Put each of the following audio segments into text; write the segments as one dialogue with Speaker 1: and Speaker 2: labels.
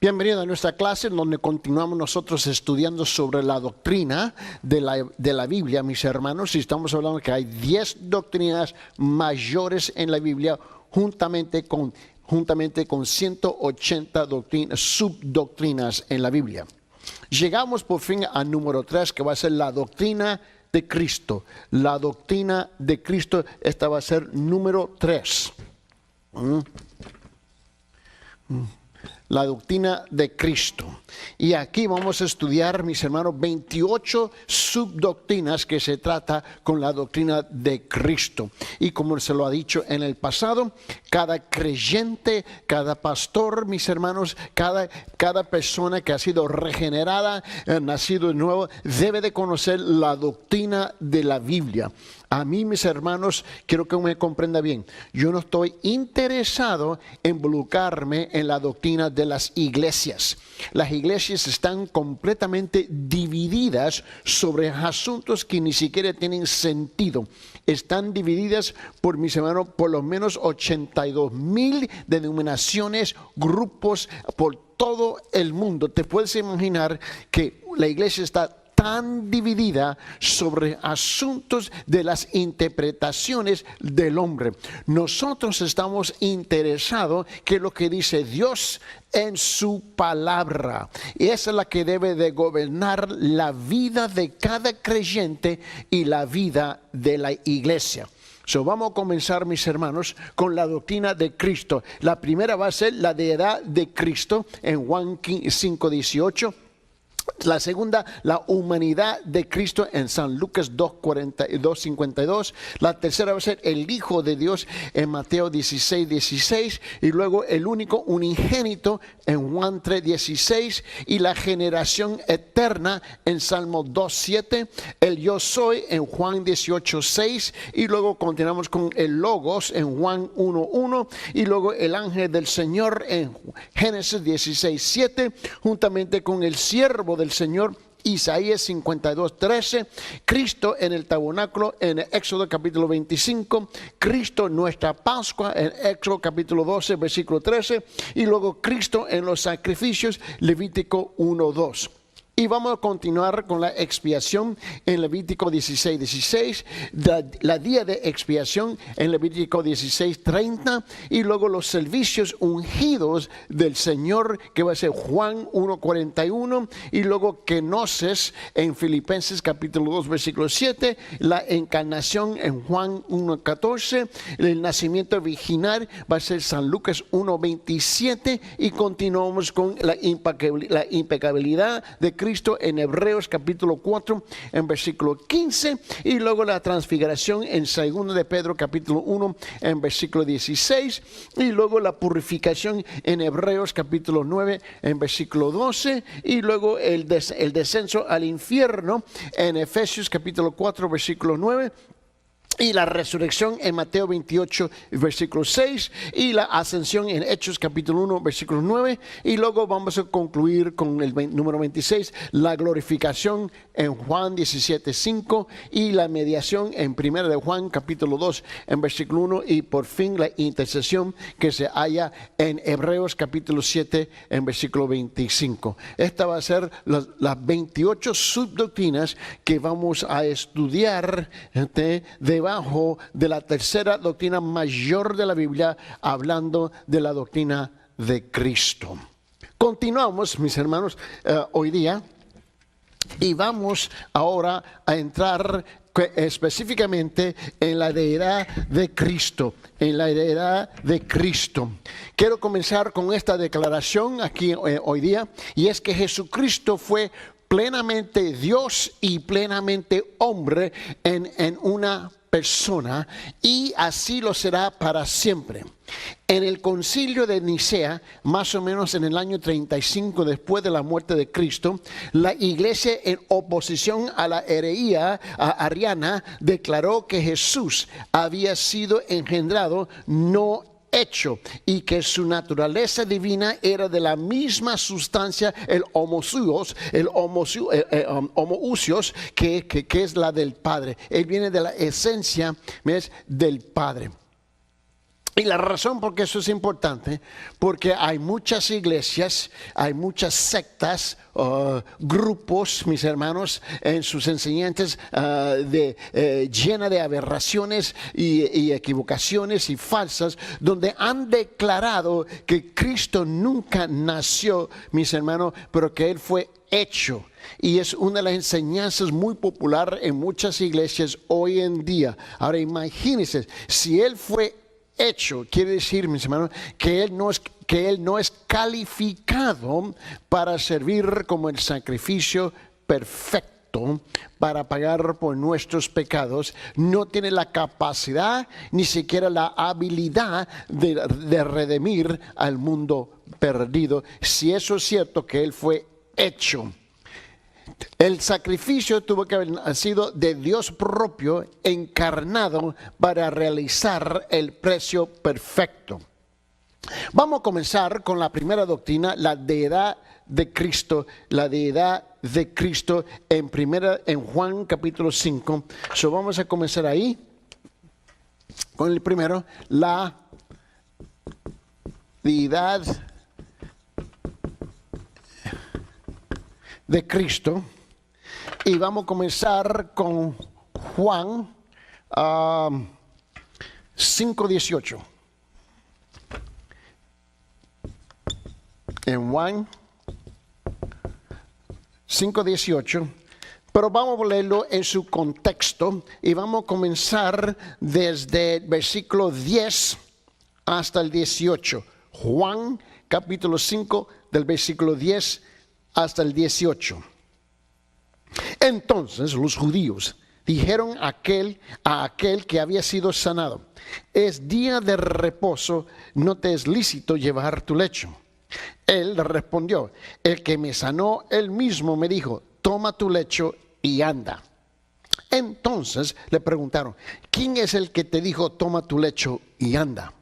Speaker 1: Bienvenido a nuestra clase en donde continuamos nosotros estudiando sobre la doctrina de la Biblia, mis hermanos. Y estamos hablando que hay 10 doctrinas mayores en la Biblia juntamente con 180 subdoctrinas en la Biblia. Llegamos por fin al número 3, que va a ser la doctrina de Cristo. La doctrina de Cristo, esta va a ser número 3. La doctrina de Cristo. Y aquí vamos a estudiar, mis hermanos, 28 subdoctrinas que se trata con la doctrina de Cristo. Y como se lo ha dicho en el pasado, cada creyente, cada pastor, mis hermanos, cada persona que ha sido regenerada, nacido de nuevo, debe de conocer la doctrina de la Biblia. A mí, mis hermanos, quiero que me comprenda bien. Yo no estoy interesado en involucrarme en la doctrina de las iglesias. Las iglesias están completamente divididas sobre asuntos que ni siquiera tienen sentido. Están divididas por, mis hermanos, por lo menos 82,000 denominaciones, grupos por todo el mundo. Te puedes imaginar que la iglesia está tan dividida sobre asuntos de las interpretaciones del hombre. Nosotros estamos interesados en lo que dice Dios en su palabra. Y esa es la que debe de gobernar la vida de cada creyente y la vida de la iglesia. Vamos a comenzar, mis hermanos, con la doctrina de Cristo. La primera va a ser la deidad de Cristo en Juan 5:18. La segunda, la humanidad de Cristo en San Lucas 2:52. La tercera va a ser el Hijo de Dios en Mateo 16:16. Y luego el único unigénito en Juan 3:16. Y la generación eterna en Salmo 2:7. El yo soy en Juan 18:6. Y luego continuamos con el Logos en Juan 1:1. Y luego el ángel del Señor en Génesis 16:7. Juntamente con el siervo del Señor, Isaías 52:13, Cristo en el tabernáculo en Éxodo capítulo 25, Cristo nuestra Pascua en Éxodo capítulo 12 versículo 13 y luego Cristo en los sacrificios, Levítico 1:2. Y vamos a continuar con la expiación en Levítico 16:16, la día de expiación en Levítico 16:30 y luego los servicios ungidos del Señor, que va a ser Juan 1:41 y luego kenosis en Filipenses capítulo 2 versículo 7, la encarnación en Juan 1:14, el nacimiento virginal va a ser San Lucas 1:27 y continuamos con la impecabilidad de Cristo en Hebreos capítulo 4 en versículo 15 y luego la transfiguración en 2 de Pedro capítulo 1 en versículo 16 y luego la purificación en Hebreos capítulo 9 en versículo 12 y luego el descenso al infierno en Efesios capítulo 4 versículo 9. Y la resurrección en Mateo 28, versículo 6. Y la ascensión en Hechos capítulo 1, versículo 9. Y luego vamos a concluir con el número 26. La glorificación en Juan 17, 5. Y la mediación en 1 de Juan capítulo 2, en versículo 1. Y por fin la intercesión que se halla en Hebreos capítulo 7, en versículo 25. Esta va a ser las 28 subdoctrinas que vamos a estudiar debajo de la tercera doctrina mayor de la Biblia, hablando de la doctrina de Cristo. Continuamos, mis hermanos, hoy día y vamos ahora a entrar específicamente en la deidad de Cristo, en la deidad de Cristo. Quiero comenzar con esta declaración aquí hoy día, y es que Jesucristo fue plenamente Dios y plenamente hombre en una persona, y así lo será para siempre. En el concilio de Nicea, más o menos en el año 35 después de la muerte de Cristo, la iglesia, en oposición a la herejía ariana, declaró que Jesús había sido engendrado, no hecho, y que su naturaleza divina era de la misma sustancia, el homoousios, que es la del Padre. Él viene de la esencia, ¿ves?, del Padre. Y la razón por qué eso es importante, porque hay muchas iglesias, hay muchas sectas, grupos, mis hermanos, en sus enseñanzas llena de aberraciones y equivocaciones y falsas, donde han declarado que Cristo nunca nació, mis hermanos, pero que Él fue hecho. Y es una de las enseñanzas muy popular en muchas iglesias hoy en día. Ahora imagínense, si Él fue hecho, quiere decir, mis hermanos, que él no es calificado para servir como el sacrificio perfecto para pagar por nuestros pecados. No tiene la capacidad ni siquiera la habilidad de redimir al mundo perdido. Si eso es cierto, que él fue hecho. El sacrificio tuvo que haber sido de Dios propio, encarnado para realizar el precio perfecto. Vamos a comenzar con la primera doctrina, la deidad de Cristo. La deidad de Cristo en Juan capítulo 5. Vamos a comenzar ahí con el primero, la deidad de Cristo, y vamos a comenzar con Juan 5:18. En Juan 5:18, pero vamos a leerlo en su contexto y vamos a comenzar desde el versículo 10 hasta el 18. Juan capítulo 5 del versículo 10 hasta el 18. Entonces los judíos dijeron a aquel que había sido sanado: es día de reposo, no te es lícito llevar tu lecho. Él respondió: el que me sanó, él mismo me dijo, toma tu lecho y anda. Entonces le preguntaron: ¿quién es el que te dijo, toma tu lecho y anda?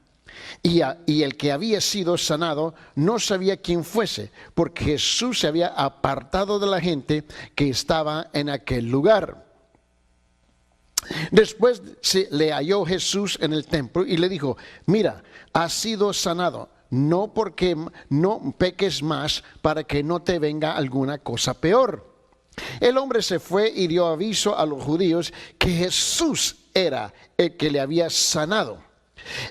Speaker 1: Y el que había sido sanado no sabía quién fuese, porque Jesús se había apartado de la gente que estaba en aquel lugar. Después le halló Jesús en el templo y le dijo: mira, has sido sanado, no peques más, para que no te venga alguna cosa peor. El hombre se fue y dio aviso a los judíos que Jesús era el que le había sanado.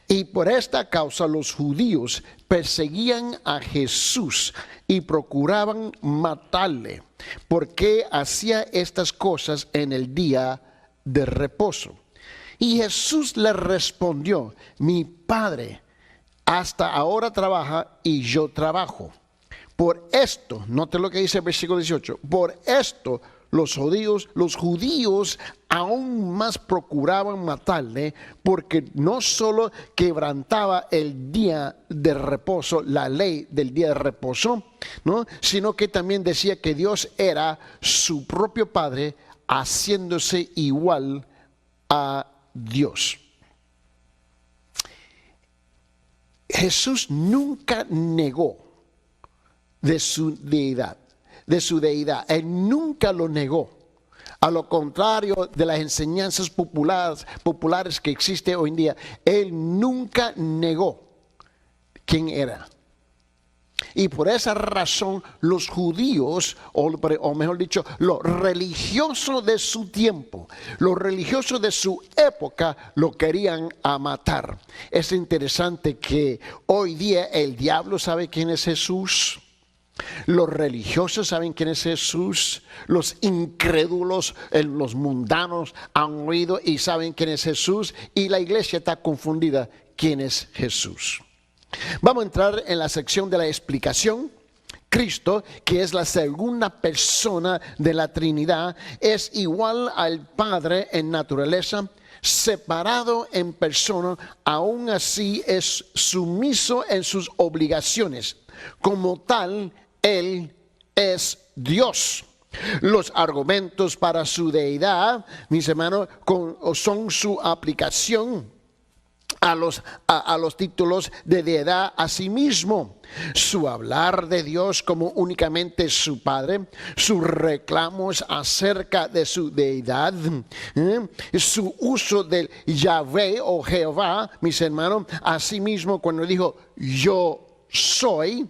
Speaker 1: Y por esta causa los judíos perseguían a Jesús y procuraban matarle, porque hacía estas cosas en el día de reposo. Y Jesús le respondió: mi Padre hasta ahora trabaja y yo trabajo. Por esto, note lo que dice el versículo 18, por esto los judíos aún más procuraban matarle, porque no solo quebrantaba el día de reposo, la ley del día de reposo, ¿no?, sino que también decía que Dios era su propio Padre, haciéndose igual a Dios. Jesús nunca negó de su deidad. Él nunca lo negó. A lo contrario de las enseñanzas populares que existen hoy en día, Él nunca negó quién era. Y por esa razón los judíos, o mejor dicho, los religiosos de su tiempo, los religiosos de su época, lo querían matar. Es interesante que hoy día el diablo sabe quién es Jesús. Los religiosos saben quién es Jesús. Los incrédulos, los mundanos han oído y saben quién es Jesús. Y la iglesia está confundida quién es Jesús. Vamos a entrar en la sección de la explicación. Cristo, que es la segunda persona de la Trinidad, es igual al Padre en naturaleza, separado en persona, aún así es sumiso en sus obligaciones. Como tal, Él es Dios. Los argumentos para su deidad, mis hermanos, son su aplicación a los títulos de deidad a sí mismo. Su hablar de Dios como únicamente su Padre, sus reclamos acerca de su deidad, su uso del Yahvé o Jehová, mis hermanos, a sí mismo cuando dijo yo soy,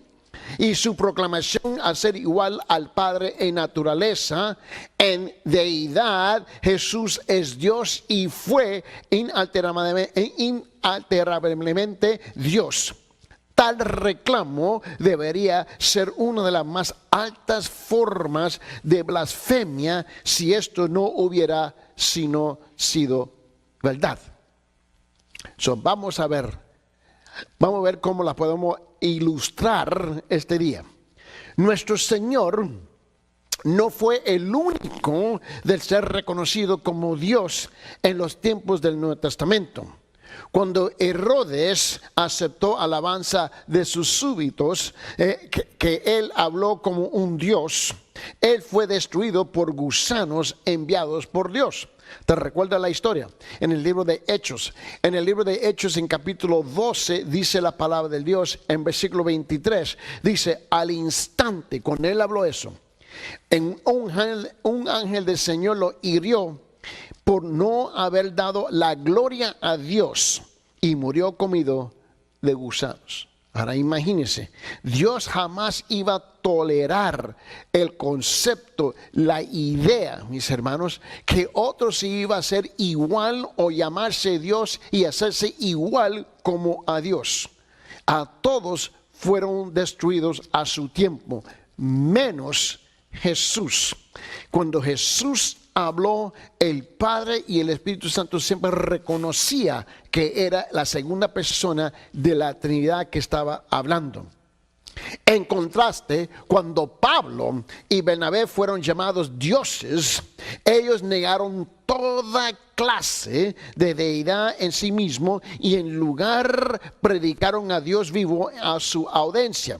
Speaker 1: y su proclamación a ser igual al Padre en naturaleza, en deidad. Jesús es Dios y fue inalterablemente Dios. Tal reclamo debería ser una de las más altas formas de blasfemia si esto no hubiera sino sido verdad. Vamos a ver cómo la podemos ilustrar este día. Nuestro Señor no fue el único del ser reconocido como Dios en los tiempos del Nuevo Testamento. Cuando Herodes aceptó alabanza de sus súbditos, que él habló como un Dios, él fue destruido por gusanos enviados por Dios. ¿Te recuerda la historia? En el libro de Hechos. En el libro de Hechos, en capítulo 12, dice la palabra de Dios, en versículo 23, dice, al instante, cuando él habló eso, un ángel del Señor lo hirió por no haber dado la gloria a Dios y murió comido de gusanos. Ahora imagínense, Dios jamás iba a tolerar el concepto, la idea, mis hermanos, que otro se iba a hacer igual o llamarse Dios y hacerse igual como a Dios. A todos fueron destruidos a su tiempo, menos Jesús. Cuando Jesús habló, el Padre y el Espíritu Santo siempre reconocía que era la segunda persona de la Trinidad que estaba hablando. En contraste, cuando Pablo y Bernabé fueron llamados dioses, ellos negaron toda clase de deidad en sí mismo y en lugar predicaron a Dios vivo a su audiencia.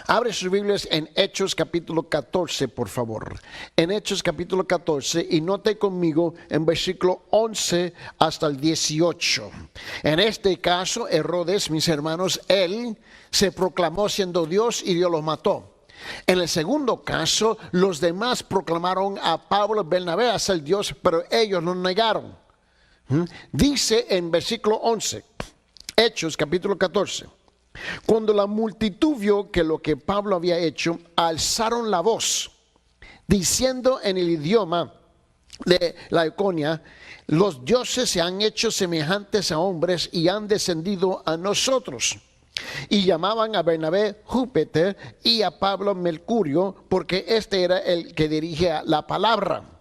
Speaker 1: Abre sus Biblias en Hechos capítulo 14, por favor. En Hechos capítulo 14, y note conmigo en versículo 11 hasta el 18. En este caso, Herodes, mis hermanos, él se proclamó siendo Dios y Dios los mató. En el segundo caso, los demás proclamaron a Pablo y Bernabé a ser Dios, pero ellos lo negaron. Dice en versículo 11, Hechos capítulo 14. Cuando la multitud vio que lo que Pablo había hecho, alzaron la voz, diciendo en el idioma de Laconia, los dioses se han hecho semejantes a hombres y han descendido a nosotros. Y llamaban a Bernabé Júpiter y a Pablo Mercurio, porque este era el que dirigía la palabra.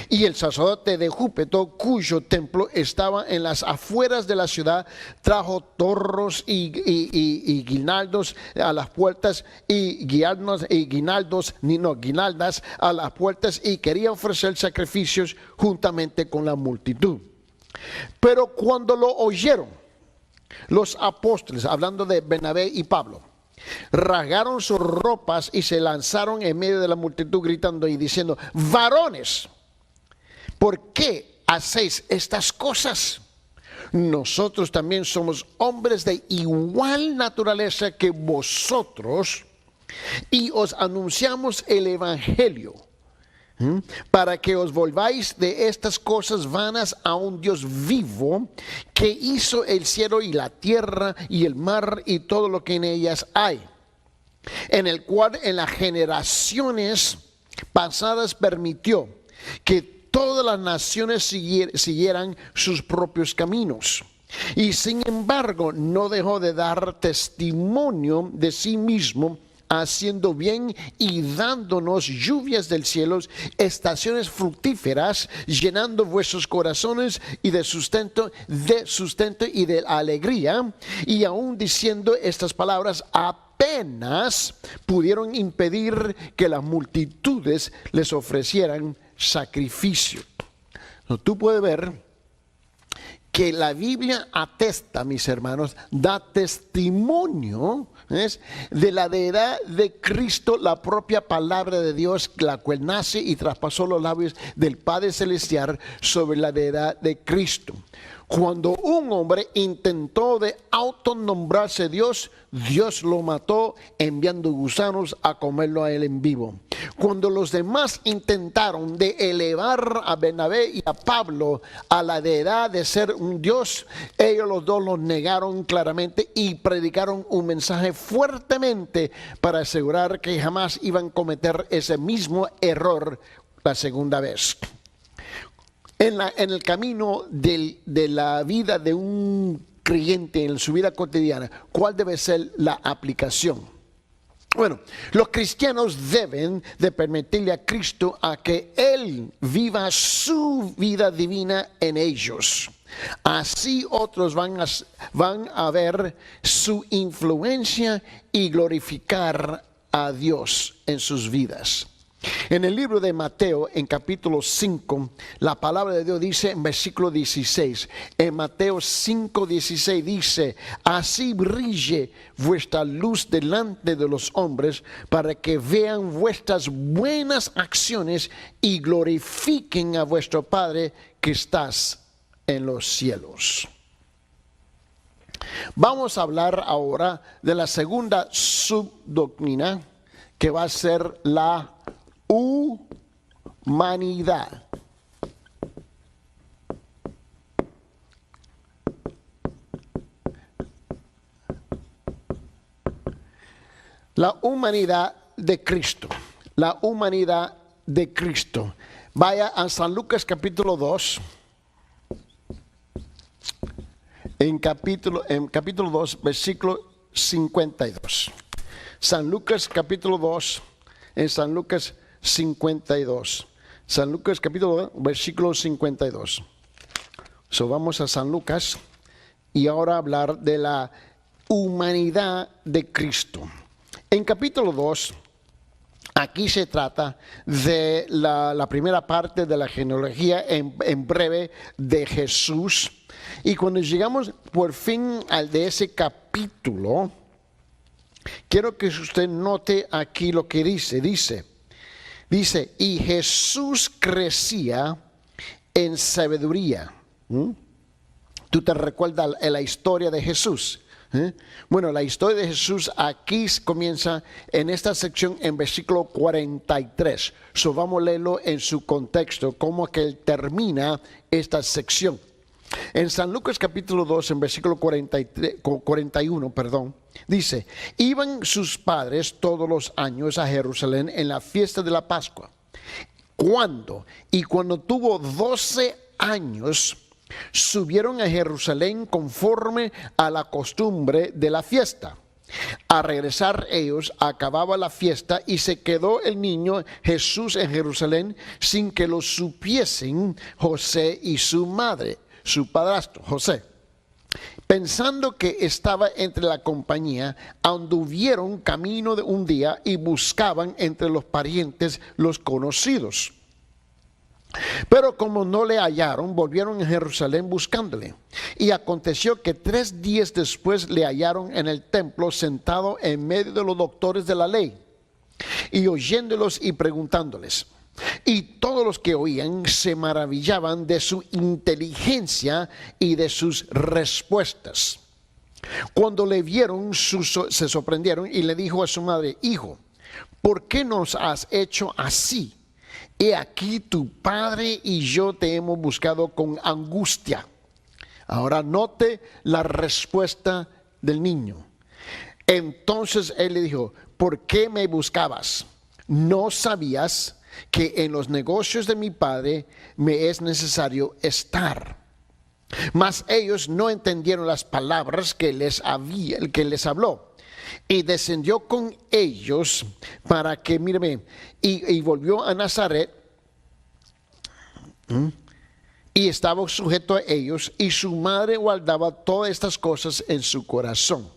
Speaker 1: Y el sacerdote de Júpiter, cuyo templo estaba en las afueras de la ciudad, trajo toros y guinaldos a las puertas y guinaldas a las puertas, y quería ofrecer sacrificios juntamente con la multitud. Pero cuando lo oyeron, los apóstoles, hablando de Bernabé y Pablo, rasgaron sus ropas y se lanzaron en medio de la multitud gritando y diciendo: varones, ¿por qué hacéis estas cosas? Nosotros también somos hombres de igual naturaleza que vosotros y os anunciamos el evangelio, para que os volváis de estas cosas vanas a un Dios vivo, que hizo el cielo y la tierra y el mar y todo lo que en ellas hay, en el cual en las generaciones pasadas permitió que todas las naciones siguieran sus propios caminos. Y sin embargo no dejó de dar testimonio de sí mismo, haciendo bien y dándonos lluvias del cielo, estaciones fructíferas, llenando vuestros corazones y de sustento y de alegría. Y aún diciendo estas palabras, apenas pudieron impedir que las multitudes les ofrecieran sacrificio. Tú puedes ver que la Biblia atesta, mis hermanos, da testimonio de la deidad de Cristo, la propia palabra de Dios, la cual nace y traspasó los labios del Padre Celestial sobre la deidad de Cristo. Cuando un hombre intentó de autonombrarse Dios, Dios lo mató enviando gusanos a comerlo a él en vivo. Cuando los demás intentaron de elevar a Bernabé y a Pablo a la deidad de ser un Dios, ellos los dos los negaron claramente y predicaron un mensaje fuertemente para asegurar que jamás iban a cometer ese mismo error la segunda vez. En el camino de la vida de un creyente, en su vida cotidiana, ¿cuál debe ser la aplicación? Bueno, los cristianos deben de permitirle a Cristo a que Él viva su vida divina en ellos. Así otros van a ver su influencia y glorificar a Dios en sus vidas. En el libro de Mateo, en capítulo 5, la palabra de Dios dice en versículo 16, en Mateo 5:16 dice: así brille vuestra luz delante de los hombres, para que vean vuestras buenas acciones y glorifiquen a vuestro Padre que estás en los cielos. Vamos a hablar ahora de la segunda subdoctrina, que va a ser la humanidad. La humanidad de Cristo. La humanidad de Cristo. Vaya a San Lucas capítulo 2. En capítulo 2, versículo 52. San Lucas capítulo 2, en San Lucas 52. San Lucas capítulo 2, versículo 52. Vamos a San Lucas y ahora hablar de la humanidad de Cristo. En capítulo 2, aquí se trata de la primera parte de la genealogía en breve de Jesús. Y cuando llegamos por fin al de ese capítulo, quiero que usted note aquí lo que dice. Dice, y Jesús crecía en sabiduría. ¿Tú te recuerdas la historia de Jesús? Bueno, la historia de Jesús aquí comienza en esta sección en versículo 43. Vamos a leerlo en su contexto, cómo que él termina esta sección. En San Lucas capítulo 2, en versículo 41, dice: iban sus padres todos los años a Jerusalén en la fiesta de la Pascua. Cuando tuvo 12 años, subieron a Jerusalén conforme a la costumbre de la fiesta. Al regresar ellos, acababa la fiesta y se quedó el niño Jesús en Jerusalén sin que lo supiesen José y su madre, su padrastro José. Pensando que estaba entre la compañía, anduvieron camino de un día y buscaban entre los parientes los conocidos. Pero como no le hallaron, volvieron a Jerusalén buscándole. Y aconteció que 3 días después le hallaron en el templo sentado en medio de los doctores de la ley, y oyéndolos y preguntándoles. Y todos los que oían se maravillaban de su inteligencia y de sus respuestas. Cuando le vieron, se sorprendieron, y le dijo a su madre: hijo, ¿por qué nos has hecho así? He aquí tu padre y yo te hemos buscado con angustia. Ahora note la respuesta del niño. Entonces él le dijo: ¿por qué me buscabas? ¿No sabías que en los negocios de mi padre me es necesario estar? Mas ellos no entendieron las palabras que les habló. Y descendió con ellos para que, míreme, y volvió a Nazaret, y estaba sujeto a ellos, y su madre guardaba todas estas cosas en su corazón.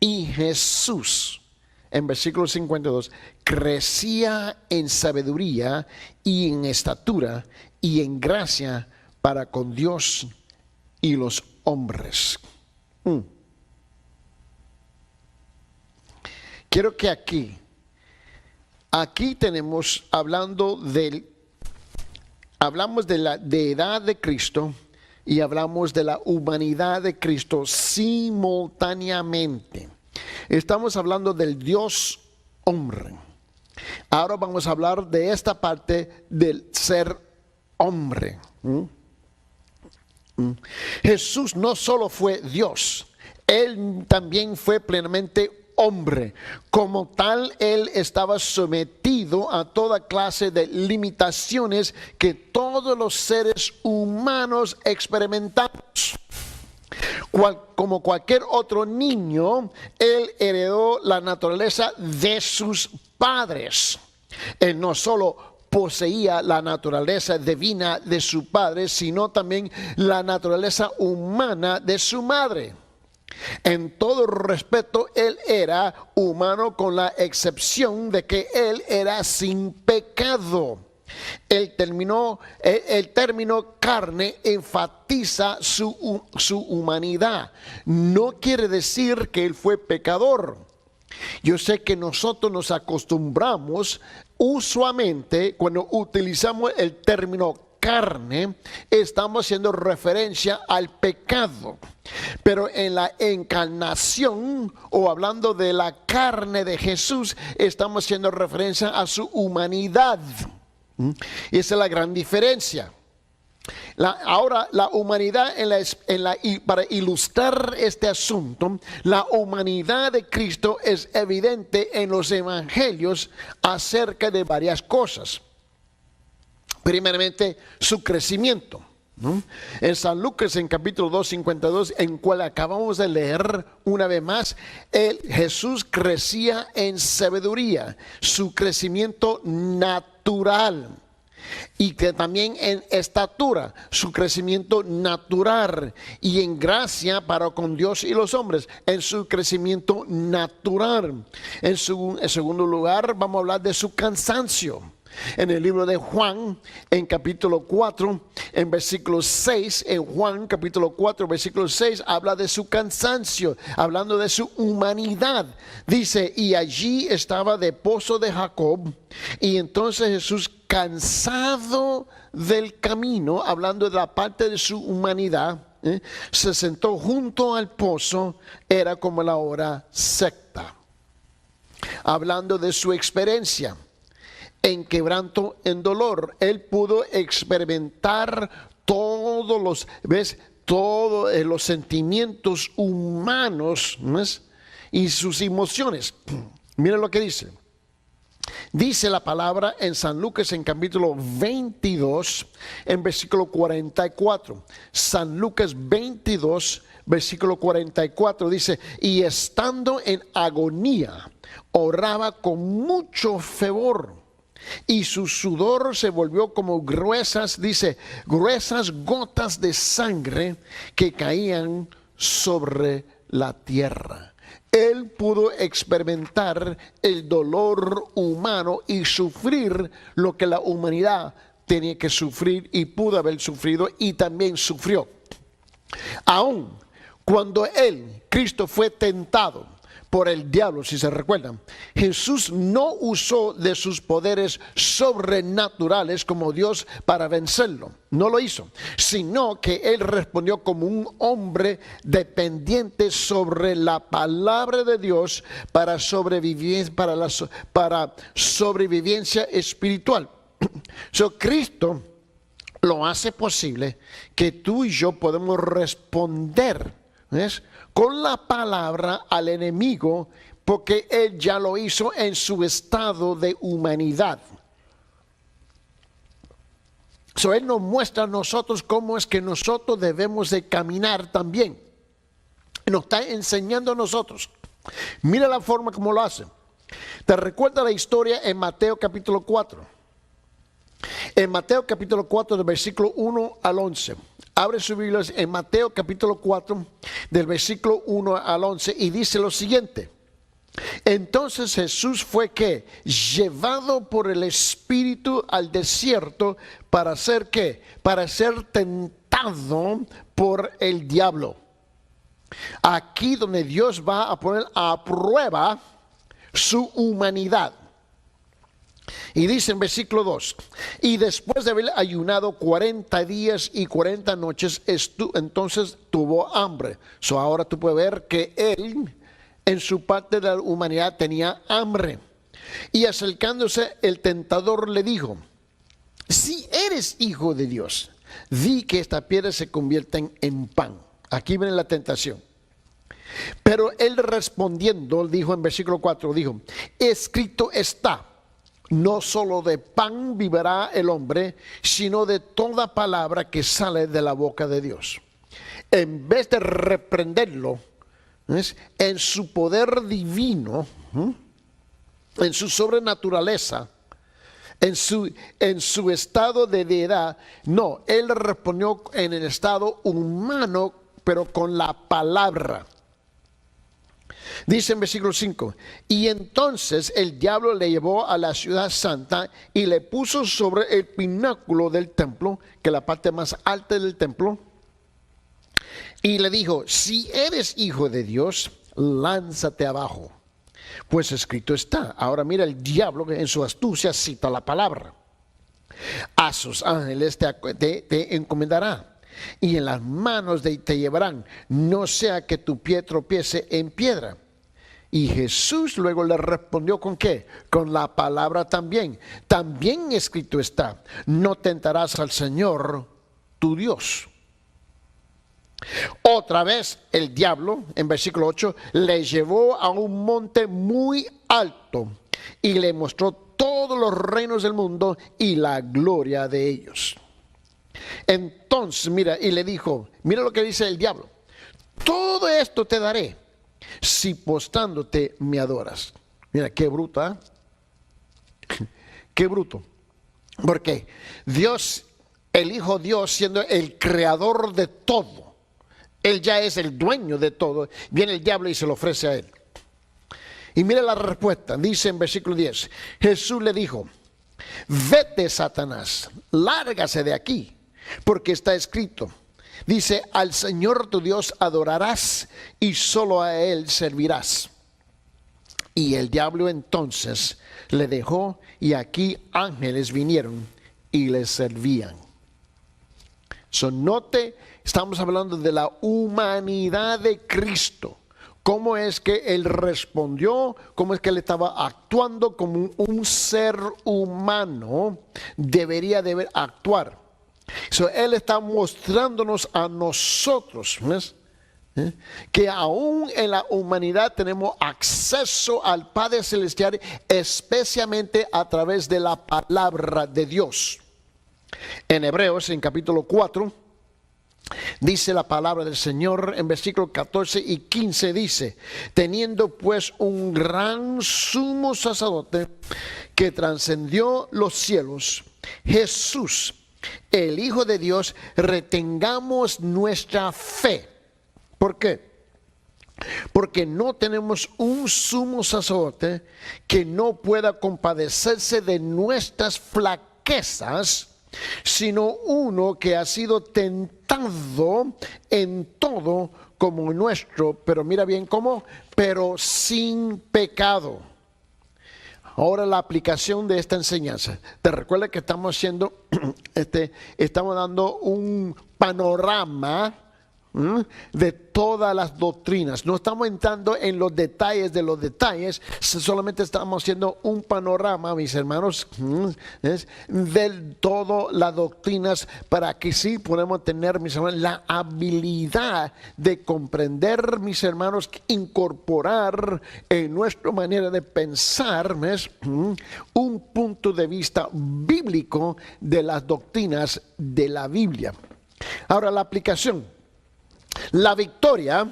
Speaker 1: Y Jesús, en versículo 52, crecía en sabiduría y en estatura y en gracia para con Dios y los hombres. Quiero que aquí hablamos de la deidad de Cristo, y hablamos de la humanidad de Cristo simultáneamente. Estamos hablando del Dios hombre. Ahora vamos a hablar de esta parte del ser hombre. Jesús no solo fue Dios, Él también fue plenamente hombre. Como tal, Él estaba sometido a toda clase de limitaciones que todos los seres humanos experimentamos. Como cualquier otro niño, Él heredó la naturaleza de sus padres. Él no solo poseía la naturaleza divina de su padre, sino también la naturaleza humana de su madre. En todo respeto, Él era humano, con la excepción de que Él era sin pecado. El término carne enfatiza su humanidad. No quiere decir que Él fue pecador. Yo sé que nosotros nos acostumbramos usualmente, cuando utilizamos el término carne, estamos haciendo referencia al pecado. Pero en la encarnación, o hablando de la carne de Jesús, estamos haciendo referencia a su humanidad. Y esa es la gran diferencia. Ahora, la humanidad, para ilustrar este asunto, la humanidad de Cristo es evidente en los evangelios acerca de varias cosas. Primeramente, su crecimiento. En San Lucas, en capítulo 2:52, en cual acabamos de leer una vez más, Jesús crecía en sabiduría, su crecimiento natural. Y que también en estatura, su crecimiento natural, y en gracia para con Dios y los hombres, en su crecimiento natural. En segundo lugar, vamos a hablar de su cansancio. En el libro de Juan, en capítulo 4, en versículo 6, en Juan capítulo 4, versículo 6, habla de su cansancio, hablando de su humanidad. Dice, y allí estaba de pozo de Jacob, y entonces Jesús, cansado del camino, hablando de la parte de su humanidad, se sentó junto al pozo, era como la hora sexta. Hablando de su experiencia en quebranto, en dolor, Él pudo experimentar todos los sentimientos humanos, ¿no es? Y sus emociones. Mira lo que dice. Dice la palabra en San Lucas, en capítulo 22, en versículo 44. San Lucas 22, versículo 44 dice, y estando en agonía, oraba con mucho fervor, y su sudor se volvió como gruesas gotas de sangre que caían sobre la tierra. Él pudo experimentar el dolor humano y sufrir lo que la humanidad tenía que sufrir, y pudo haber sufrido, y también sufrió. Aún cuando Cristo fue tentado por el diablo, si se recuerdan, Jesús no usó de sus poderes sobrenaturales como Dios para vencerlo. No lo hizo, sino que Él respondió como un hombre dependiente sobre la palabra de Dios para sobrevivencia espiritual. Cristo lo hace posible que tú y yo podemos responder, ¿ves?, con la palabra al enemigo, porque Él ya lo hizo en su estado de humanidad. Él nos muestra a nosotros cómo es que nosotros debemos de caminar también. Nos está enseñando a nosotros. Mira la forma como lo hace. ¿Te recuerda la historia en Mateo capítulo 4? En Mateo capítulo 4, del versículo 1 al 11. Abre su Biblia en Mateo capítulo 4, del versículo 1 al 11, y dice lo siguiente. Entonces Jesús fue ¿qué? Llevado por el Espíritu al desierto para ser ¿qué? Para ser tentado por el diablo. Aquí donde Dios va a poner a prueba su humanidad. Y dice en versículo 2, y después de haber ayunado 40 días y 40 noches, entonces tuvo hambre. Ahora tú puedes ver que él, en su parte de la humanidad, tenía hambre. Y acercándose el tentador le dijo, si eres hijo de Dios, di que estas piedras se convierten en pan. Aquí viene la tentación. Pero él respondiendo, dijo en versículo 4, dijo, escrito está, no solo de pan vivirá el hombre, sino de toda palabra que sale de la boca de Dios. En vez de reprenderlo, ¿ves?, en su poder divino, en su sobrenaturaleza, en su estado de deidad, no, él respondió en el estado humano, pero con la palabra. Dice en versículo 5, y entonces el diablo le llevó a la ciudad santa y le puso sobre el pináculo del templo, que es la parte más alta del templo, y le dijo, si eres hijo de Dios, lánzate abajo, pues escrito está. Ahora mira, el diablo en su astucia cita la palabra. A sus ángeles te encomendará, y en las manos te llevarán, no sea que tu pie tropiece en piedra. Y Jesús luego le respondió, ¿con qué? Con la palabra también. También escrito está, no tentarás al Señor tu Dios. Otra vez el diablo, en versículo 8, le llevó a un monte muy alto y le mostró todos los reinos del mundo y la gloria de ellos. Entonces, mira, y le dijo, mira lo que dice el diablo, todo esto te daré si postrándote me adoras. Mira, qué bruto, ¿eh? Qué bruto. Porque Dios, el Hijo Dios, siendo el creador de todo, Él ya es el dueño de todo, viene el diablo y se lo ofrece a Él. Y mira la respuesta, dice en versículo 10, Jesús le dijo, vete Satanás, lárgase de aquí, porque está escrito, dice, al Señor tu Dios adorarás y solo a Él servirás. Y el diablo entonces le dejó y aquí ángeles vinieron y le servían. Note, estamos hablando de la humanidad de Cristo. ¿Cómo es que Él respondió? ¿Cómo es que Él estaba actuando como un ser humano debería de actuar? Él está mostrándonos a nosotros, ¿ves?, que aún en la humanidad tenemos acceso al Padre Celestial, especialmente a través de la palabra de Dios. En Hebreos, en capítulo 4, dice la palabra del Señor, en versículos 14 y 15 dice, teniendo pues un gran sumo sacerdote que trascendió los cielos, Jesús, el Hijo de Dios, retengamos nuestra fe. ¿Por qué? Porque no tenemos un sumo sacerdote que no pueda compadecerse de nuestras flaquezas, sino uno que ha sido tentado en todo como nuestro, pero mira bien cómo, pero sin pecado. Ahora la aplicación de esta enseñanza. Te recuerda que estamos haciendo, estamos dando un panorama de todas las doctrinas. No estamos entrando en los detalles de los detalles, solamente estamos haciendo un panorama, mis hermanos, de todas las doctrinas, para que sí podamos tener, mis hermanos, la habilidad de comprender, mis hermanos, incorporar en nuestra manera de pensar, un punto de vista bíblico de las doctrinas de la Biblia. Ahora la aplicación. La victoria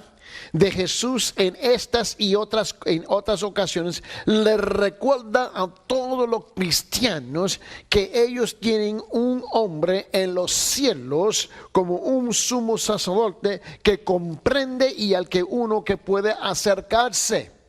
Speaker 1: de Jesús en estas y en otras ocasiones le recuerda a todos los cristianos que ellos tienen un hombre en los cielos como un sumo sacerdote que comprende y al que uno que puede acercarse.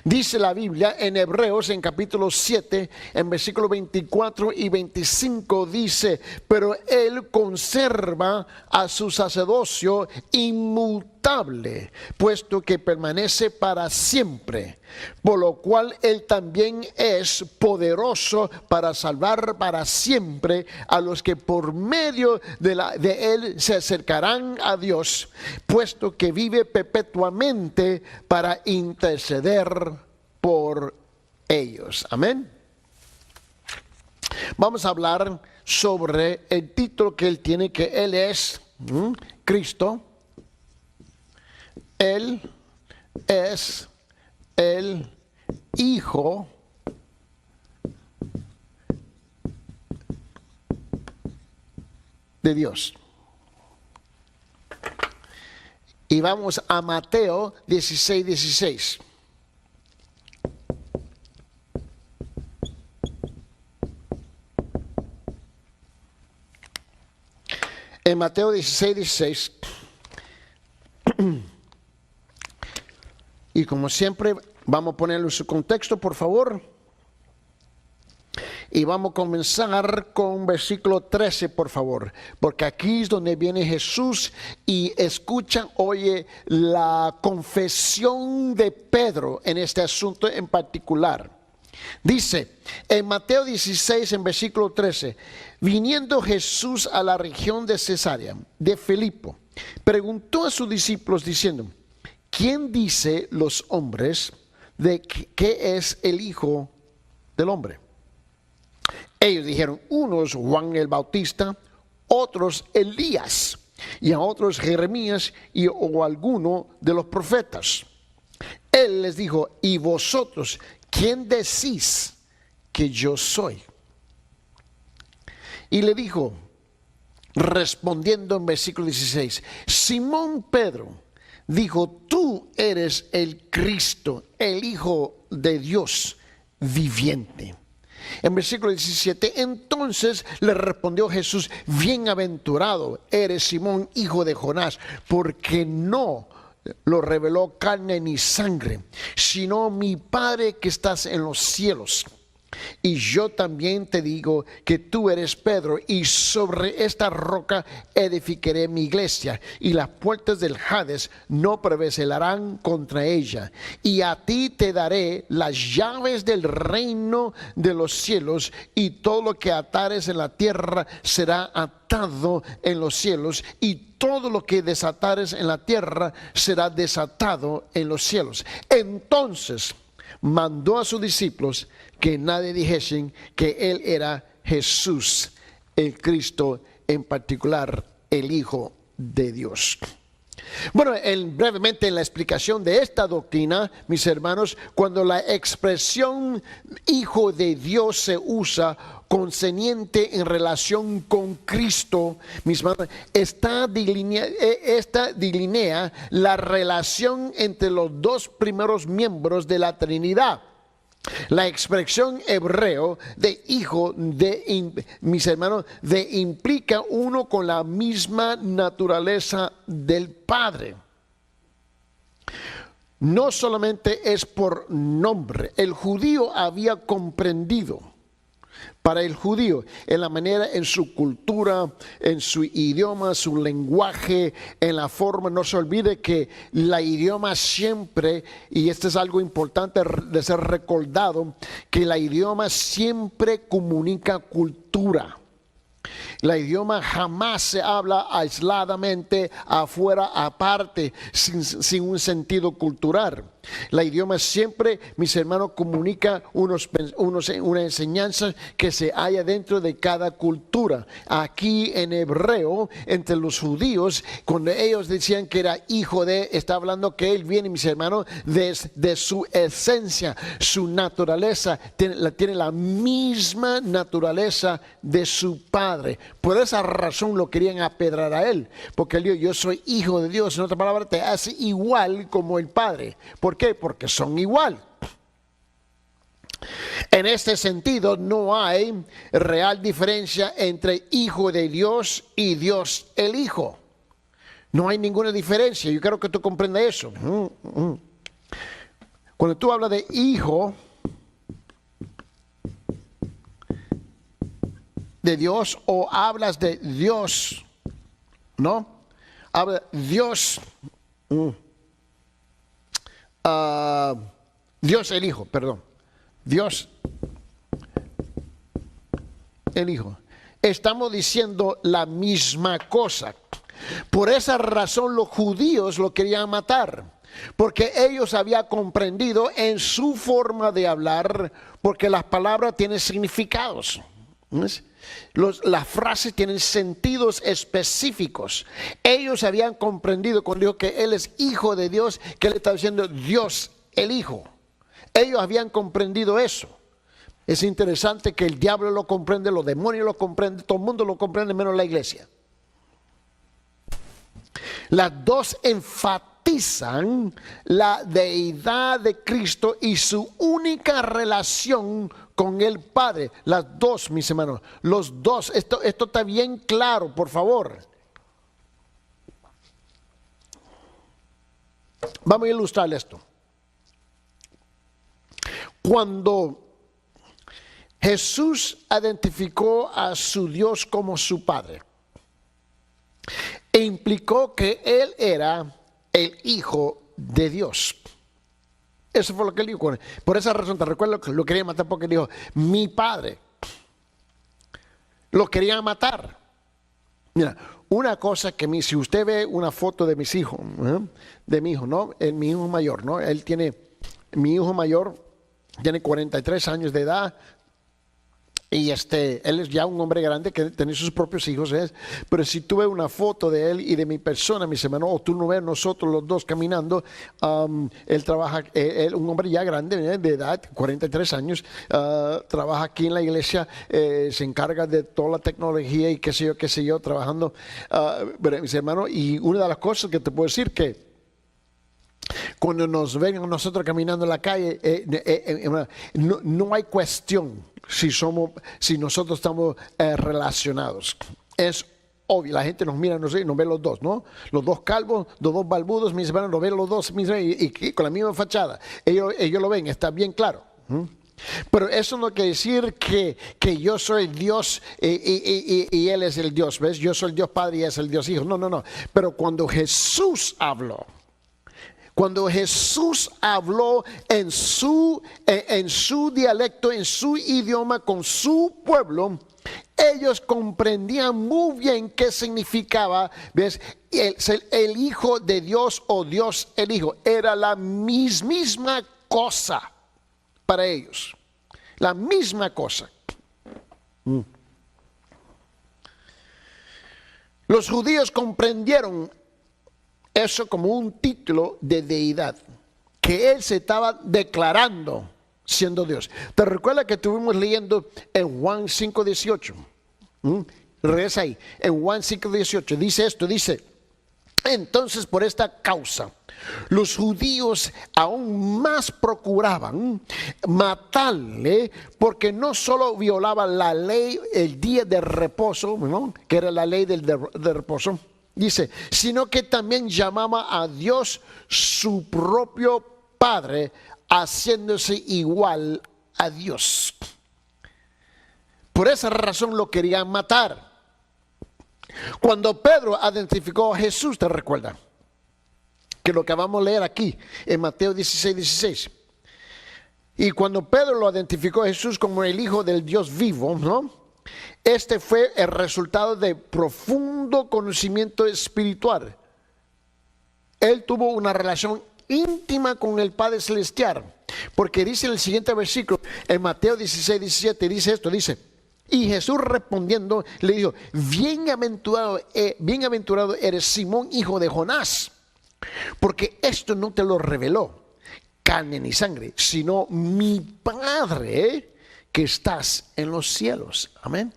Speaker 1: Dice la Biblia en Hebreos, en capítulo 7, en versículos 24 y 25, dice, pero Él conserva a su sacerdocio inmutable inmutable, puesto que permanece para siempre, por lo cual Él también es poderoso para salvar para siempre a los que por medio de Él se acercarán a Dios, puesto que vive perpetuamente para interceder por ellos. Amén. Vamos a hablar sobre el título que Él tiene, que Él es Cristo. Él es el Hijo de Dios. Y vamos a Mateo 16:16. En Mateo 16:16, y como siempre, vamos a ponerlo en su contexto, por favor. Y vamos a comenzar con versículo 13, por favor, porque aquí es donde viene Jesús y escuchan, oye, la confesión de Pedro en este asunto en particular. Dice en Mateo 16, en versículo 13, viniendo Jesús a la región de Cesarea de Filipo, preguntó a sus discípulos diciendo: ¿quién dice los hombres de que es el Hijo del Hombre? Ellos dijeron, unos Juan el Bautista, otros Elías, y a otros Jeremías o alguno de los profetas. Él les dijo, ¿y vosotros quién decís que yo soy? Y le dijo, respondiendo en versículo 16, Simón Pedro dijo, tú eres el Cristo, el Hijo de Dios viviente. En versículo 17, entonces le respondió Jesús, bienaventurado eres Simón, hijo de Jonás, porque no lo reveló carne ni sangre, sino mi Padre que estás en los cielos. Y yo también te digo que tú eres Pedro, y sobre esta roca edificaré mi iglesia, y las puertas del Hades no prevalecerán contra ella. Y a ti te daré las llaves del reino de los cielos, y todo lo que atares en la tierra será atado en los cielos, y todo lo que desatares en la tierra será desatado en los cielos. Entonces mandó a sus discípulos que nadie dijesen que Él era Jesús, el Cristo, en particular el Hijo de Dios. Bueno, brevemente en la explicación de esta doctrina, mis hermanos, cuando la expresión Hijo de Dios se usa concerniente en relación con Cristo, mis hermanos, esta delinea la relación entre los dos primeros miembros de la Trinidad. La expresión hebreo de hijo, mis hermanos, implica uno con la misma naturaleza del Padre. No solamente es por nombre. El judío había comprendido. Para el judío, en la manera, en su cultura, en su idioma, su lenguaje, en la forma, no se olvide que el idioma siempre, y esto es algo importante de ser recordado, que el idioma siempre comunica cultura. El idioma jamás se habla aisladamente, afuera, aparte, sin un sentido cultural. El idioma siempre, mis hermanos, comunica una enseñanza que se halla dentro de cada cultura. Aquí en hebreo, entre los judíos, cuando ellos decían que era hijo de, está hablando que él viene, mis hermanos, de su esencia, su naturaleza, tiene la misma naturaleza de su padre. Por esa razón lo querían apedrar a él, porque él dijo, yo soy hijo de Dios, en otra palabra, te hace igual como el Padre. ¿Por qué? Porque son igual. En este sentido, no hay real diferencia entre hijo de Dios y Dios el Hijo. No hay ninguna diferencia. Yo quiero que tú comprendas eso. Cuando tú hablas de hijo de Dios o hablas de Dios, ¿no? Habla Dios Dios el Hijo, perdón. Dios el Hijo. Estamos diciendo la misma cosa. Por esa razón los judíos lo querían matar, porque ellos habían comprendido en su forma de hablar, porque las palabras tienen significados. Las frases tienen sentidos específicos. Ellos habían comprendido cuando dijo que Él es Hijo de Dios, que Él estaba diciendo Dios el Hijo. Ellos habían comprendido eso. Es interesante que el diablo lo comprende, los demonios lo comprenden, todo el mundo lo comprende menos la iglesia. Las dos enfatizan la deidad de Cristo y su única relación con el Padre. Las dos, mis hermanos, los dos. Esto está bien claro, por favor. Vamos a ilustrar esto. Cuando Jesús identificó a su Dios como su Padre, e implicó que Él era el Hijo de Dios. Eso fue lo que él dijo. Por esa razón, te recuerdo que lo quería matar porque dijo, mi Padre. Lo querían matar. Mira, una cosa que si usted ve una foto de mis hijos, de mi hijo, ¿no? Mi hijo mayor, ¿no? Mi hijo mayor tiene 43 años de edad. Y él es ya un hombre grande que tiene sus propios hijos, pero si tú ves una foto de él y de mi persona, mis hermanos, o tú no ves nosotros los dos caminando, él trabaja, un hombre ya grande de edad, 43 años, trabaja aquí en la iglesia, se encarga de toda la tecnología y qué sé yo, trabajando, pero, mis hermanos, y una de las cosas que te puedo decir que cuando nos ven a nosotros caminando en la calle, no hay cuestión si nosotros estamos relacionados. Es obvio, la gente nos mira, nos ve los dos, ¿no? Los dos calvos, los dos balbudos, mis hermanos, nos ven los dos, y con la misma fachada. Ellos lo ven, está bien claro. Pero eso no quiere decir que yo soy Dios y Él es el Dios, ¿ves? Yo soy el Dios Padre y Él es el Dios Hijo. No. Pero cuando Jesús habló en su dialecto, en su idioma, con su pueblo, ellos comprendían muy bien qué significaba, ¿ves? El Hijo de Dios o Dios el Hijo. Era la misma cosa para ellos. La misma cosa. Los judíos comprendieron eso como un título de deidad, que Él se estaba declarando siendo Dios. ¿Te recuerdas que estuvimos leyendo en Juan 5:18? Regresa ahí, en Juan 5:18, dice esto, dice, entonces por esta causa, los judíos aún más procuraban matarle, porque no solo violaba la ley, el día de reposo, ¿no? Que era la ley de reposo, dice, sino que también llamaba a Dios su propio Padre, haciéndose igual a Dios. Por esa razón lo querían matar. Cuando Pedro identificó a Jesús, ¿te recuerda? Que lo que vamos a leer aquí en Mateo 16. Y cuando Pedro lo identificó a Jesús como el Hijo del Dios vivo, ¿no? Este fue el resultado de profundo conocimiento espiritual. Él tuvo una relación íntima con el Padre Celestial, porque dice en el siguiente versículo, en Mateo 16:17, dice esto, dice, y Jesús respondiendo le dijo, bienaventurado eres Simón, hijo de Jonás, porque esto no te lo reveló carne ni sangre, sino mi Padre que estás en los cielos. Amén.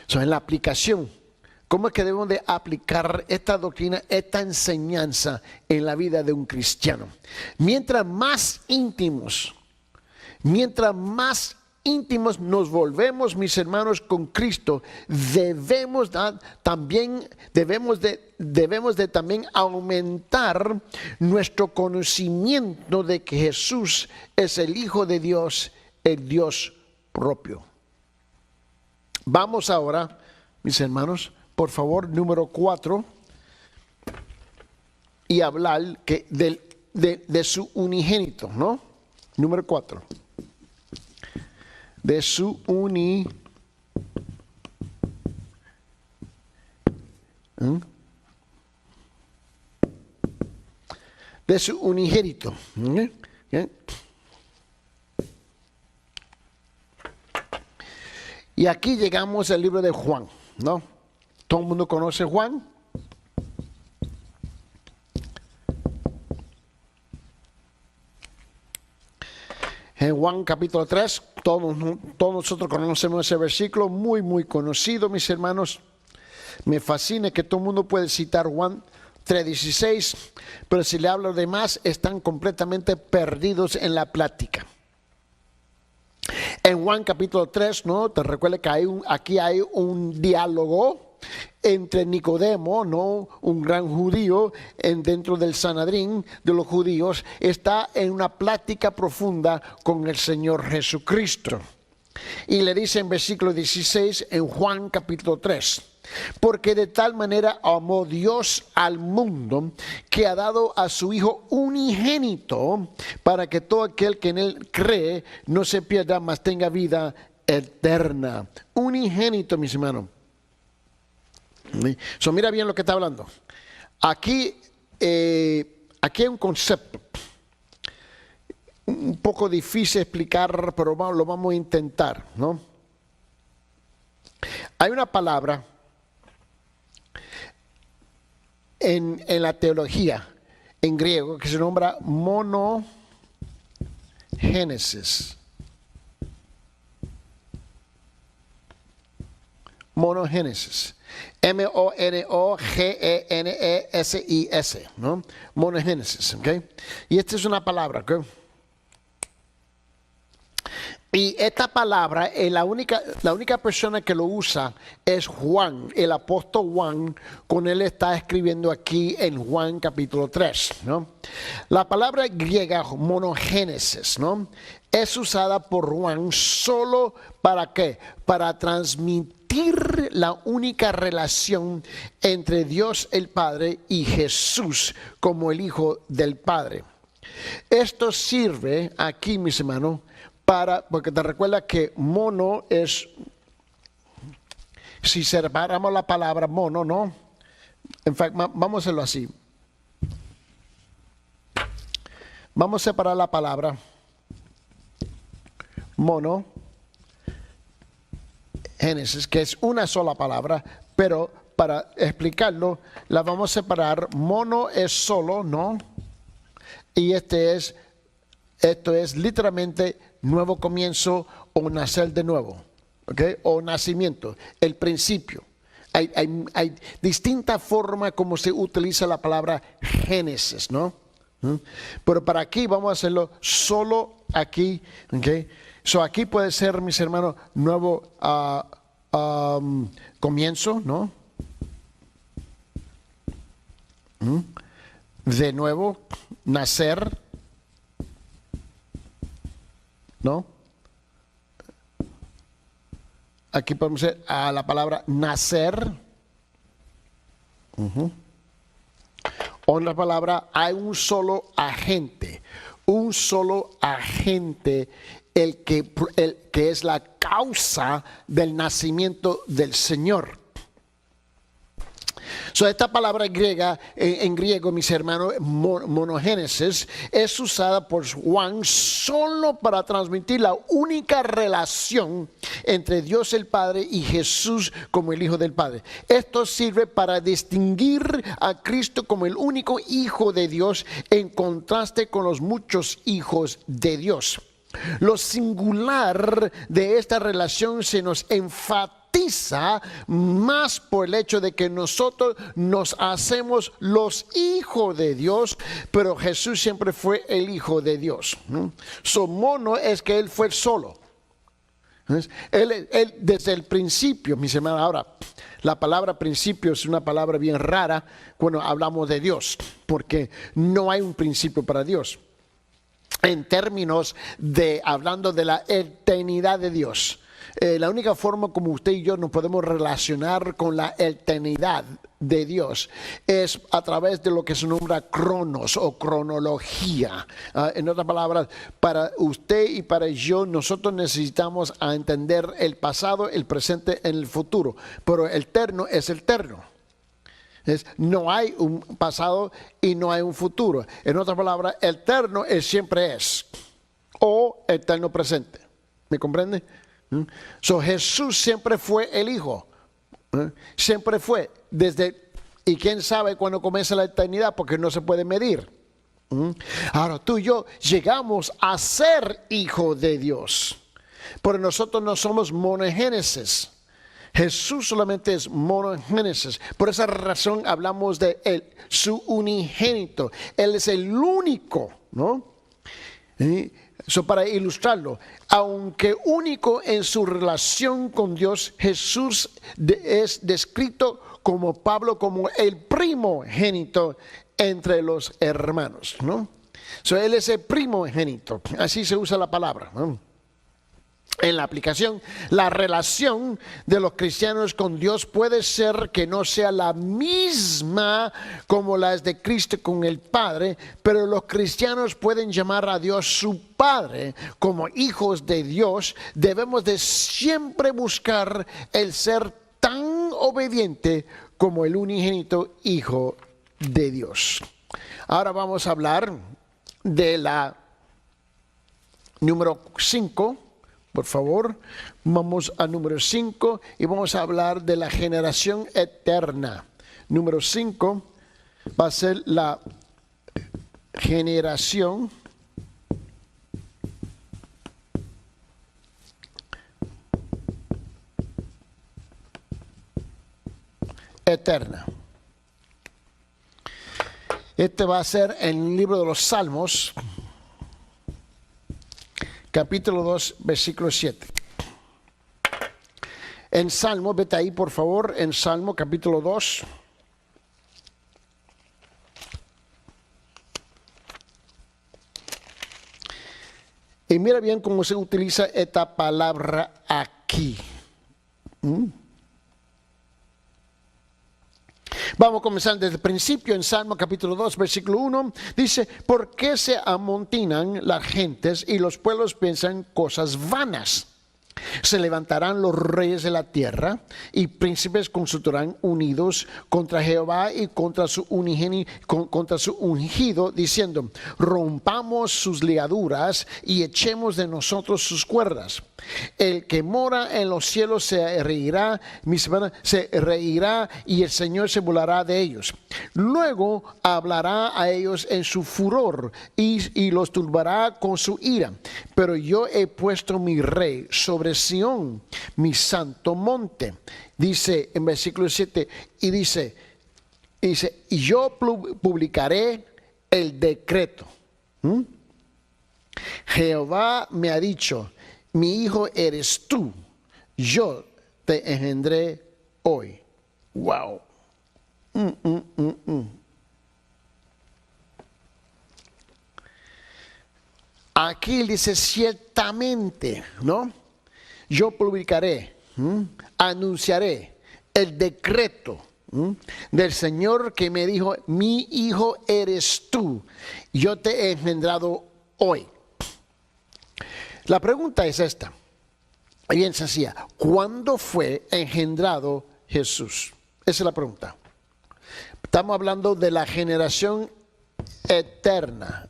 Speaker 1: En la aplicación, ¿cómo es que debemos de aplicar esta doctrina, esta enseñanza en la vida de un cristiano? Mientras más íntimos nos volvemos, mis hermanos, con Cristo, debemos de también aumentar nuestro conocimiento de que Jesús es el Hijo de Dios, el Dios propio. Vamos ahora, mis hermanos, por favor, número 4, y hablar de su unigénito, ¿no? Número 4. De su de su unigénito. ¿Okay? Y aquí llegamos al libro de Juan, ¿no? ¿Todo el mundo conoce Juan? En Juan capítulo 3, todos nosotros conocemos ese versículo, muy, muy conocido, mis hermanos. Me fascina que todo el mundo puede citar Juan 3:16, pero si le hablo de más, están completamente perdidos en la plática. En Juan capítulo 3, ¿no? Te recuerda que aquí hay un diálogo entre Nicodemo, ¿no? Un gran judío dentro del Sanedrín de los judíos, está en una plática profunda con el Señor Jesucristo. Y le dice en versículo 16 en Juan capítulo 3, porque de tal manera amó Dios al mundo que ha dado a su Hijo unigénito para que todo aquel que en él cree no se pierda, mas tenga vida eterna. Unigénito, mis hermanos. So, mira bien lo que está hablando. Aquí hay un concepto un poco difícil de explicar, pero lo vamos a intentar, ¿no? Hay una palabra en la teología en griego que se nombra monogénesis. Monogénesis. Monogenesis, ¿no? Monogénesis, ¿ok? Y esta es una palabra, ¿ok? Y esta palabra, la única persona que lo usa es Juan, el apóstol Juan, con él está escribiendo aquí en Juan capítulo 3, ¿no? La palabra griega monogénesis, ¿no? Es usada por Juan solo para ¿qué? Para transmitir la única relación entre Dios el Padre y Jesús como el Hijo del Padre. Esto sirve aquí, mis hermanos, porque te recuerda que mono es, si separamos la palabra mono, ¿no? En fact, vamos a hacerlo así. Vamos a separar la palabra mono, Génesis, que es una sola palabra, pero para explicarlo, la vamos a separar. Mono es solo, ¿no? Y esto es literalmente nuevo comienzo o nacer de nuevo, ¿ok? O nacimiento, el principio. Hay distintas formas como se utiliza la palabra Génesis, ¿no? Pero para aquí vamos a hacerlo solo aquí, ¿ok? So aquí puede ser, mis hermanos, nuevo comienzo, ¿no? De nuevo, nacer, ¿no? Aquí podemos hacer a la palabra nacer. O en la palabra hay un solo agente el que es la causa del nacimiento del Señor. So, esta palabra griega, en griego, mis hermanos, monogénesis, es usada por Juan solo para transmitir la única relación entre Dios el Padre y Jesús como el Hijo del Padre. Esto sirve para distinguir a Cristo como el único Hijo de Dios en contraste con los muchos hijos de Dios. Lo singular de esta relación se nos enfatiza más por el hecho de que nosotros nos hacemos los hijos de Dios, pero Jesús siempre fue el Hijo de Dios. So, mono es que Él fue solo. Él desde el principio, mis hermanos, ahora, la palabra principio es una palabra bien rara cuando hablamos de Dios, porque no hay un principio para Dios. En términos de hablando de la eternidad de Dios, La única forma como usted y yo nos podemos relacionar con la eternidad de Dios es a través de lo que se nombra cronos o cronología. En otras palabras, para usted y para yo, nosotros necesitamos entender el pasado, el presente y el futuro. Pero el eterno es el eterno. No hay un pasado y no hay un futuro. En otras palabras, el eterno siempre es o eterno presente. ¿Me comprende? So, Jesús siempre fue el Hijo. Siempre fue y quién sabe cuándo comienza la eternidad, porque no se puede medir. Ahora tú y yo llegamos a ser hijo de Dios, pero nosotros no somos monogénesis. Jesús solamente es monogénesis. Por esa razón hablamos de él, su unigénito. Él es el único, ¿no? Para ilustrarlo, aunque único en su relación con Dios, Jesús es descrito como Pablo como el primogénito entre los hermanos, ¿no? Él es el primogénito, así se usa la palabra, ¿no? En la aplicación, la relación de los cristianos con Dios puede ser que no sea la misma como la es de Cristo con el Padre, pero los cristianos pueden llamar a Dios su Padre. Como hijos de Dios, debemos de siempre buscar el ser tan obediente como el unigénito Hijo de Dios. Ahora vamos a hablar de la número 5. Por favor, vamos a número 5 y vamos a hablar de la generación eterna. Número 5 va a ser la generación eterna. Este va a ser en el libro de los Salmos, capítulo 2, versículo 7. En Salmo, vete ahí por favor, en Salmo capítulo 2. Y mira bien cómo se utiliza esta palabra aquí. Vamos a comenzar desde el principio en Salmo capítulo 2, versículo 1. Dice, ¿por qué se amontinan las gentes y los pueblos piensan cosas vanas? Se levantarán los reyes de la tierra y príncipes consultarán unidos contra Jehová y contra su ungido, diciendo, rompamos sus ligaduras y echemos de nosotros sus cuerdas. El que mora en los cielos se reirá, se reirá y el Señor se burlará de ellos. Luego hablará a ellos en su furor y los turbará con su ira. Pero yo he puesto mi rey sobre Sión, mi santo monte. Dice en versículo 7, y dice, y yo publicaré el decreto. Jehová me ha dicho, mi hijo eres tú, yo te engendré hoy. Wow. Aquí dice ciertamente, ¿no? Yo publicaré, anunciaré el decreto del Señor que me dijo, mi hijo eres tú, yo te he engendrado hoy. La pregunta es esta, bien sencilla, ¿cuándo fue engendrado Jesús? Esa es la pregunta. Estamos hablando de la generación eterna.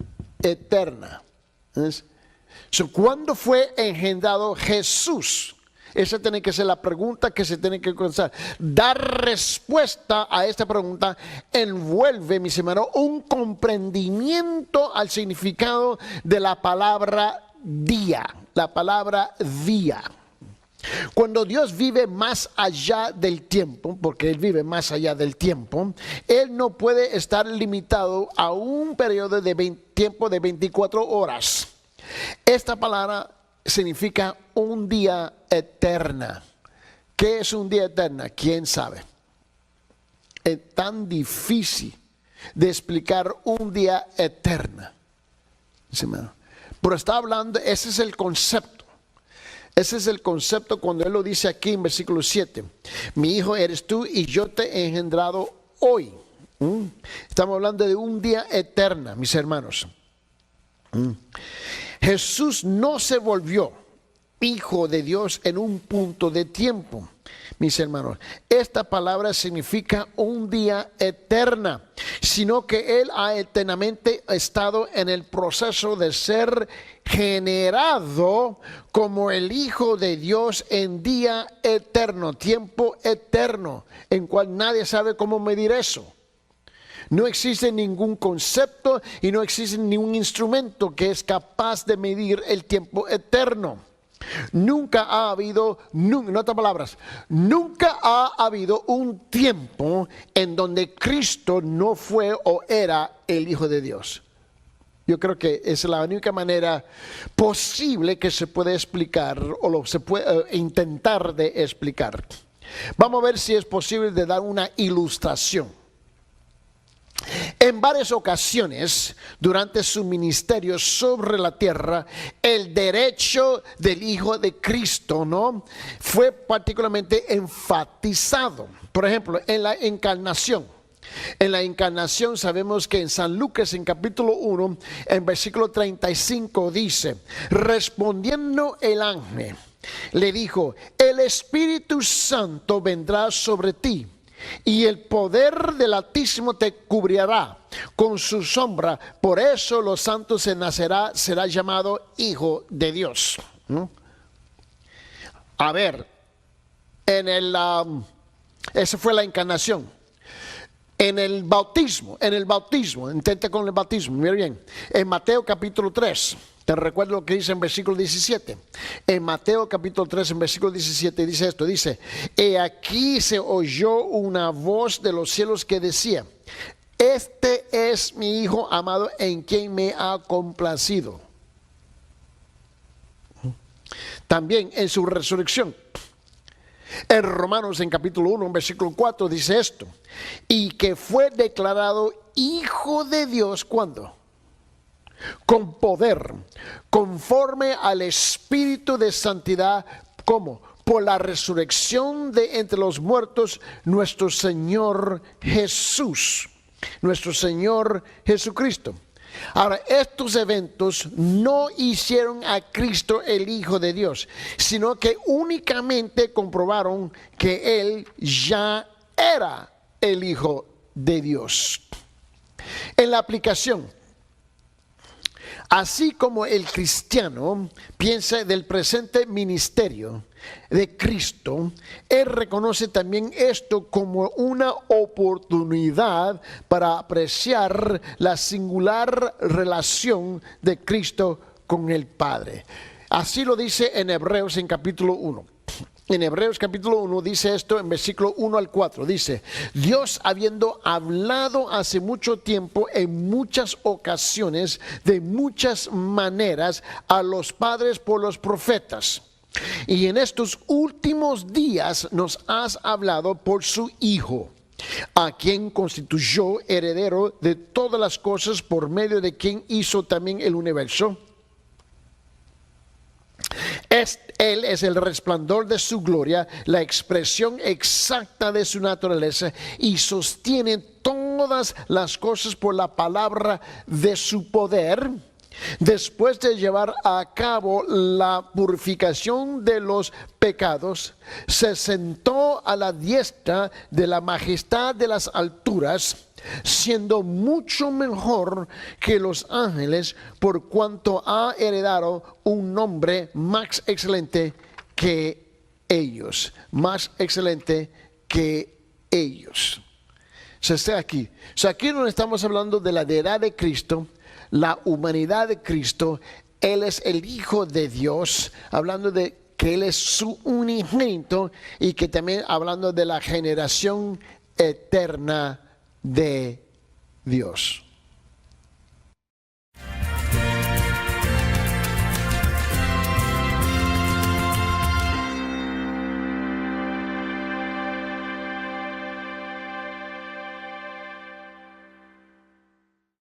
Speaker 1: ¿Cuándo fue engendrado Jesús? Esa tiene que ser la pregunta que se tiene que contestar. Dar respuesta a esta pregunta envuelve, mis hermanos, un comprendimiento al significado de la palabra día. La palabra día. Cuando Dios vive más allá del tiempo, porque Él vive más allá del tiempo, Él no puede estar limitado a un periodo de tiempo de 24 horas. Esta palabra significa un día eterna. ¿Qué es un día eterna? ¿Quién sabe? Es tan difícil de explicar un día eterna. Pero está hablando, ese es el concepto. Ese es el concepto cuando Él lo dice aquí en versículo 7. Mi hijo eres tú y yo te he engendrado hoy. Estamos hablando de un día eterno, mis hermanos. Jesús no se volvió hijo de Dios en un punto de tiempo, mis hermanos. Esta palabra significa un día eterna, sino que Él ha eternamente estado en el proceso de ser generado como el Hijo de Dios en día eterno, tiempo eterno, en cual nadie sabe cómo medir eso. No existe ningún concepto y no existe ningún instrumento que es capaz de medir el tiempo eterno. Nunca ha habido, en otras palabras, nunca ha habido un tiempo en donde Cristo no fue o era el Hijo de Dios. Yo creo que es la única manera posible que se puede explicar o se puede intentar de explicar. Vamos a ver si es posible de dar una ilustración. En varias ocasiones durante su ministerio sobre la tierra, el derecho del Hijo de Cristo, ¿no?, fue particularmente enfatizado. Por ejemplo, en la encarnación. En la encarnación sabemos que en San Lucas, en capítulo 1, en versículo 35 dice: respondiendo el ángel, le dijo: el Espíritu Santo vendrá sobre ti, y el poder del Altísimo te cubrirá con su sombra. Por eso los santos se nacerá, será llamado Hijo de Dios. ¿No? A ver, esa fue la encarnación. En el bautismo, intenta con el bautismo, mira bien, en Mateo capítulo 3. Te recuerdo lo que dice en versículo 17. En Mateo capítulo 3, en versículo 17, dice esto, dice: he aquí se oyó una voz de los cielos que decía: este es mi Hijo amado en quien me ha complacido. También en su resurrección. En Romanos, en capítulo 1, en versículo 4, dice esto: y que fue declarado Hijo de Dios, ¿cuándo? Con poder, conforme al Espíritu de santidad, ¿cómo? Por la resurrección de entre los muertos, nuestro Señor Jesús, nuestro Señor Jesucristo. Ahora, estos eventos no hicieron a Cristo el Hijo de Dios, sino que únicamente comprobaron que Él ya era el Hijo de Dios. En la aplicación, así como el cristiano piensa del presente ministerio de Cristo, él reconoce también esto como una oportunidad para apreciar la singular relación de Cristo con el Padre. Así lo dice en Hebreos, en capítulo 1. En Hebreos capítulo 1 dice esto en versículo 1 al 4. Dice: Dios, habiendo hablado hace mucho tiempo, en muchas ocasiones, de muchas maneras, a los padres por los profetas, y en estos últimos días nos has hablado por su Hijo, a quien constituyó heredero de todas las cosas, por medio de quien hizo también el universo. Él es el resplandor de su gloria, la expresión exacta de su naturaleza, y sostiene todas las cosas por la palabra de su poder. Después de llevar a cabo la purificación de los pecados, se sentó a la diestra de la majestad de las alturas, siendo mucho mejor que los ángeles, por cuanto ha heredado un nombre más excelente que ellos. Más excelente que ellos. Se está aquí. Aquí no estamos hablando de la deidad de Cristo, la humanidad de Cristo. Él es el Hijo de Dios, hablando de que Él es su unigénito, y que también hablando de la generación eterna de Dios.